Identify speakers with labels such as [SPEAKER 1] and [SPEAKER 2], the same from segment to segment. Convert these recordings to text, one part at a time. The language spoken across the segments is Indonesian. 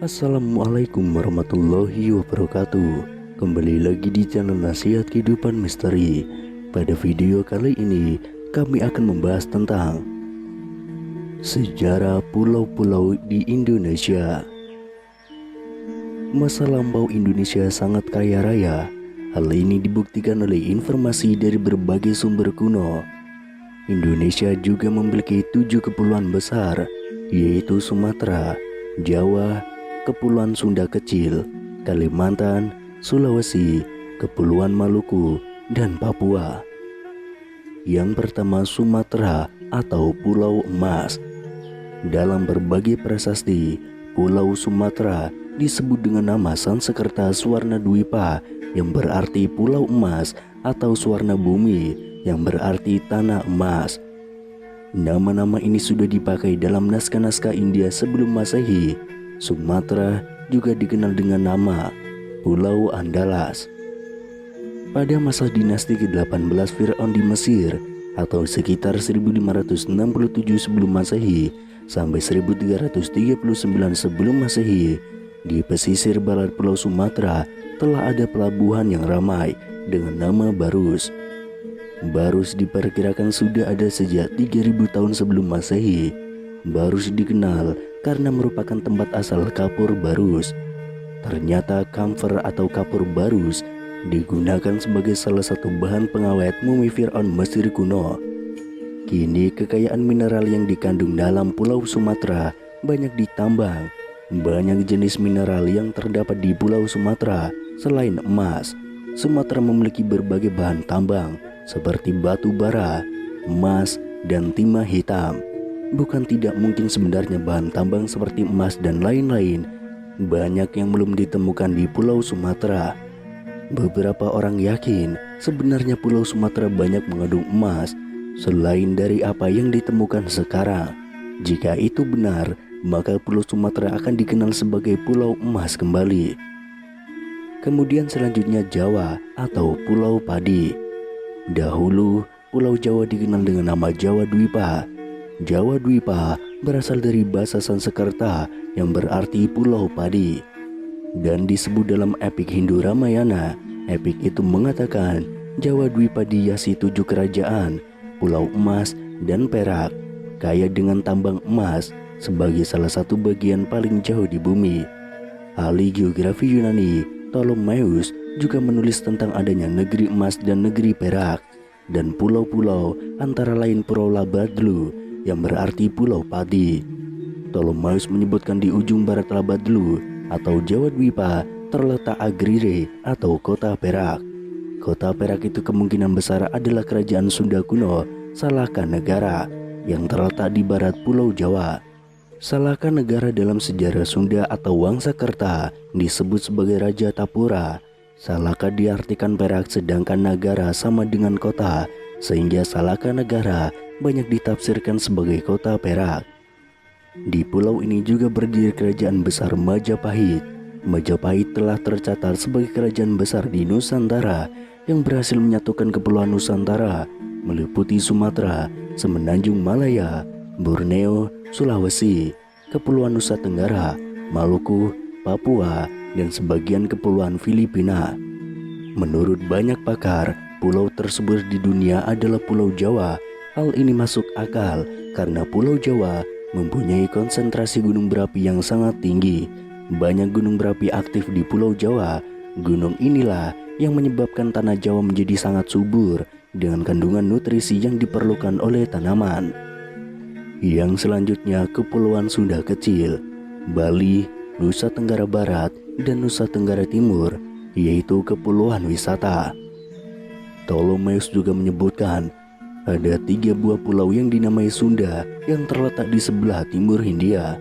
[SPEAKER 1] Assalamualaikum warahmatullahi wabarakatuh. Kembali lagi di channel Nasihat Kehidupan Misteri. Pada video kali ini kami akan membahas tentang sejarah pulau-pulau di Indonesia. Masa lampau Indonesia sangat kaya raya. Hal ini dibuktikan oleh informasi dari berbagai sumber kuno. Indonesia juga memiliki 7 kepulauan besar, yaitu Sumatera, Jawa, Kepulauan Sunda Kecil, Kalimantan, Sulawesi, Kepulauan Maluku, dan Papua. Yang pertama, Sumatera atau Pulau Emas. Dalam berbagai prasasti, Pulau Sumatera disebut dengan nama Sanskerta Swarna Dwipa yang berarti Pulau Emas atau Swarna Bumi yang berarti Tanah Emas. Nama-nama ini sudah dipakai dalam naskah-naskah India sebelum Masehi. Sumatera juga dikenal dengan nama Pulau Andalas. Pada masa dinasti ke-18 Fir'aun di Mesir atau sekitar 1567 sebelum Masehi sampai 1339 sebelum Masehi, di pesisir barat Pulau Sumatera telah ada pelabuhan yang ramai dengan nama Barus. Barus diperkirakan sudah ada sejak 3000 tahun sebelum Masehi. Barus dikenal karena merupakan tempat asal kapur barus. Ternyata kamfer atau kapur barus digunakan sebagai salah satu bahan pengawet mumi Fir'aun Mesir kuno. Kini kekayaan mineral yang dikandung dalam Pulau Sumatera banyak ditambang. Banyak jenis mineral yang terdapat di Pulau Sumatera selain emas. Sumatera memiliki berbagai bahan tambang seperti batu bara, emas, dan timah hitam. Bukan tidak mungkin sebenarnya bahan tambang seperti emas dan lain-lain banyak yang belum ditemukan di Pulau Sumatera. Beberapa orang yakin sebenarnya Pulau Sumatera banyak mengandung emas selain dari apa yang ditemukan sekarang. Jika itu benar, maka Pulau Sumatera akan dikenal sebagai Pulau Emas kembali. Kemudian selanjutnya Jawa atau Pulau Padi. Dahulu Pulau Jawa dikenal dengan nama Jawa Dwipa. Jawa Dwipa berasal dari bahasa Sanskerta yang berarti pulau padi dan disebut dalam epik Hindu Ramayana. Epik itu mengatakan Jawa Dwipa dihiasi 7 kerajaan, pulau emas dan perak, kaya dengan tambang emas sebagai salah satu bagian paling jauh di bumi. Ahli geografi Yunani Ptolemeus juga menulis tentang adanya negeri emas dan negeri perak dan pulau-pulau antara lain Pulau Labadlu yang berarti pulau padi. Ptolemeus menyebutkan di ujung barat Labadlu atau Jawa Dwipa terletak Agrire atau kota Perak. Kota Perak itu kemungkinan besar adalah kerajaan Sunda kuno Salaka Negara yang terletak di barat Pulau Jawa. Salaka Negara dalam sejarah Sunda atau Wangsakerta disebut sebagai Raja Tapura. Salaka diartikan perak sedangkan Nagara sama dengan kota, sehingga Salaka Negara banyak ditafsirkan sebagai kota perak. Di pulau ini juga berdiri kerajaan besar Majapahit. Majapahit telah tercatat sebagai kerajaan besar di Nusantara yang berhasil menyatukan kepulauan Nusantara meliputi Sumatera, Semenanjung Malaya, Borneo, Sulawesi, Kepulauan Nusa Tenggara, Maluku, Papua, dan sebagian kepulauan Filipina. Menurut banyak pakar, pulau tersebut di dunia adalah Pulau Jawa. Hal ini masuk akal karena Pulau Jawa mempunyai konsentrasi gunung berapi yang sangat tinggi. Banyak gunung berapi aktif di Pulau Jawa. Gunung inilah yang menyebabkan tanah Jawa menjadi sangat subur dengan kandungan nutrisi yang diperlukan oleh tanaman. Yang selanjutnya Kepulauan Sunda Kecil, Bali, Nusa Tenggara Barat, dan Nusa Tenggara Timur, yaitu kepulauan wisata. Ptolemeus juga menyebutkan ada 3 buah pulau yang dinamai Sunda yang terletak di sebelah timur Hindia.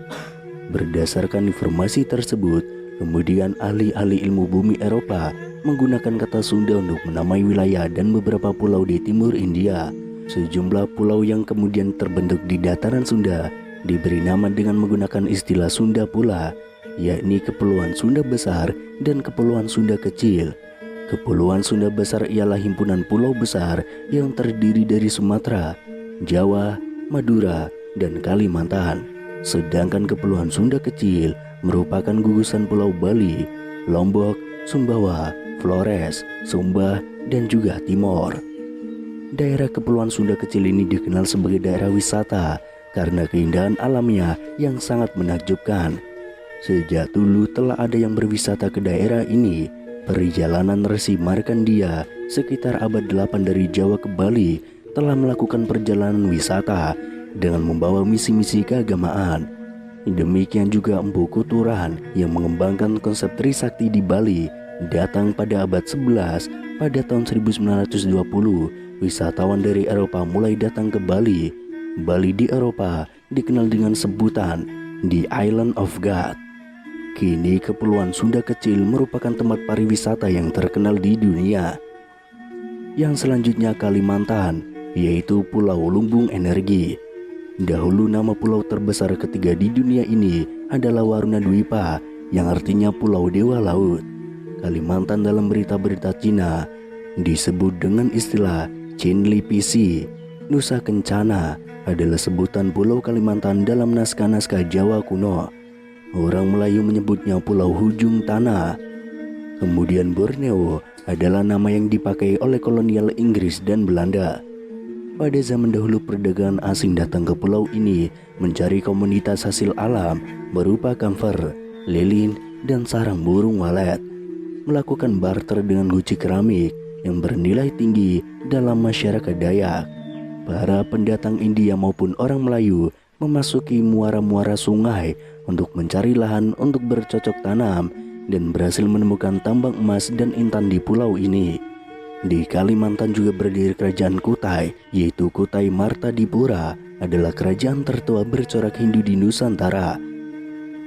[SPEAKER 1] Berdasarkan informasi tersebut, kemudian ahli-ahli ilmu bumi Eropa menggunakan kata Sunda untuk menamai wilayah dan beberapa pulau di timur India. Sejumlah pulau yang kemudian terbentuk di dataran Sunda diberi nama dengan menggunakan istilah Sunda pula, yakni Kepulauan Sunda Besar dan Kepulauan Sunda Kecil. Kepulauan Sunda Besar ialah himpunan pulau besar yang terdiri dari Sumatera, Jawa, Madura, dan Kalimantan. Sedangkan Kepulauan Sunda Kecil merupakan gugusan Pulau Bali, Lombok, Sumbawa, Flores, Sumba, dan juga Timor. Daerah Kepulauan Sunda kecil ini dikenal sebagai daerah wisata karena keindahan alamnya yang sangat menakjubkan. Sejak dulu telah ada yang berwisata ke daerah ini. Perjalanan Resi Markandia sekitar abad 8 dari Jawa ke Bali telah melakukan perjalanan wisata dengan membawa misi-misi keagamaan. Demikian juga Empu Kuturan yang mengembangkan konsep Trisakti di Bali datang pada abad 11. Pada tahun 1920, wisatawan dari Eropa mulai datang ke Bali. Bali di Eropa dikenal dengan sebutan The Island of God. Kini Kepulauan Sunda kecil merupakan tempat pariwisata yang terkenal di dunia. Yang selanjutnya Kalimantan, yaitu Pulau Lumbung Energi. Dahulu nama pulau terbesar ketiga di dunia ini adalah Waruna Dwipa, yang artinya Pulau Dewa Laut. Kalimantan dalam berita-berita Cina disebut dengan istilah Chinli Pisi. Nusa Kencana adalah sebutan Pulau Kalimantan dalam naskah-naskah Jawa kuno. Orang Melayu menyebutnya Pulau Hujung Tanah. Kemudian Borneo adalah nama yang dipakai oleh kolonial Inggris dan Belanda. Pada zaman dahulu perdagangan asing datang ke pulau ini mencari komoditas hasil alam berupa kamfer, lilin, dan sarang burung walet. Melakukan barter dengan guci keramik yang bernilai tinggi dalam masyarakat Dayak. Para pendatang India maupun orang Melayu memasuki muara-muara sungai untuk mencari lahan untuk bercocok tanam dan berhasil menemukan tambang emas dan intan di pulau ini. Di Kalimantan juga berdiri kerajaan Kutai, yaitu Kutai Martadipura adalah kerajaan tertua bercorak Hindu di Nusantara.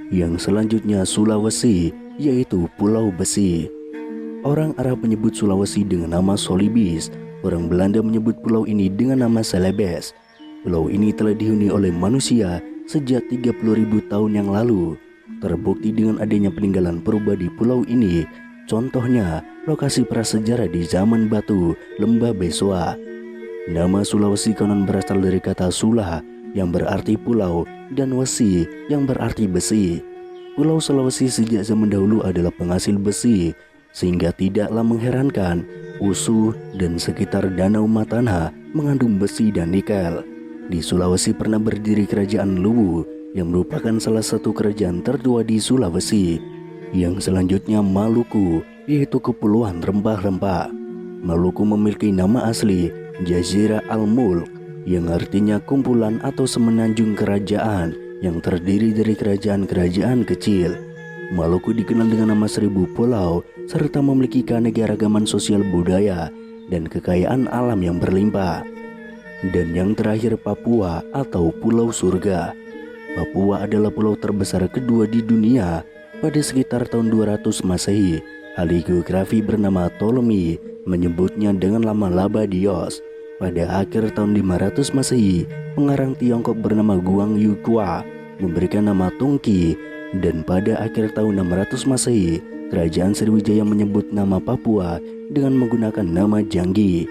[SPEAKER 1] Yang selanjutnya Sulawesi, yaitu Pulau Besi. Orang Arab menyebut Sulawesi dengan nama Solibis, orang Belanda menyebut pulau ini dengan nama Celebes. Pulau ini telah dihuni oleh manusia sejak 30.000 tahun yang lalu. Terbukti dengan adanya peninggalan purba di pulau ini. Contohnya, lokasi prasejarah di zaman batu, Lembah Besoa. Nama Sulawesi konon berasal dari kata Sula yang berarti pulau dan Wesi yang berarti besi. Pulau Sulawesi sejak zaman dahulu adalah penghasil besi, sehingga tidaklah mengherankan Usu dan sekitar Danau Matana mengandung besi dan nikel. Di Sulawesi pernah berdiri kerajaan Luwu yang merupakan salah satu kerajaan tertua di Sulawesi. Yang selanjutnya Maluku, yaitu Kepulauan Rempah-Rempah. Maluku memiliki nama asli Jazirah Al-Mulk, yang artinya kumpulan atau semenanjung kerajaan yang terdiri dari kerajaan-kerajaan kecil. Maluku dikenal dengan nama 1000 pulau serta memiliki keanekaragaman sosial budaya dan kekayaan alam yang berlimpah. Dan yang terakhir Papua atau Pulau Surga. Papua adalah pulau terbesar kedua di dunia. Pada sekitar tahun 200 Masehi, ahli geografi bernama Ptolemy menyebutnya dengan nama Labadios. Pada akhir tahun 500 Masehi, pengarang Tiongkok bernama Guang Yukua memberikan nama Tongki, dan pada akhir tahun 600 Masehi, Kerajaan Sriwijaya menyebut nama Papua dengan menggunakan nama Janggi.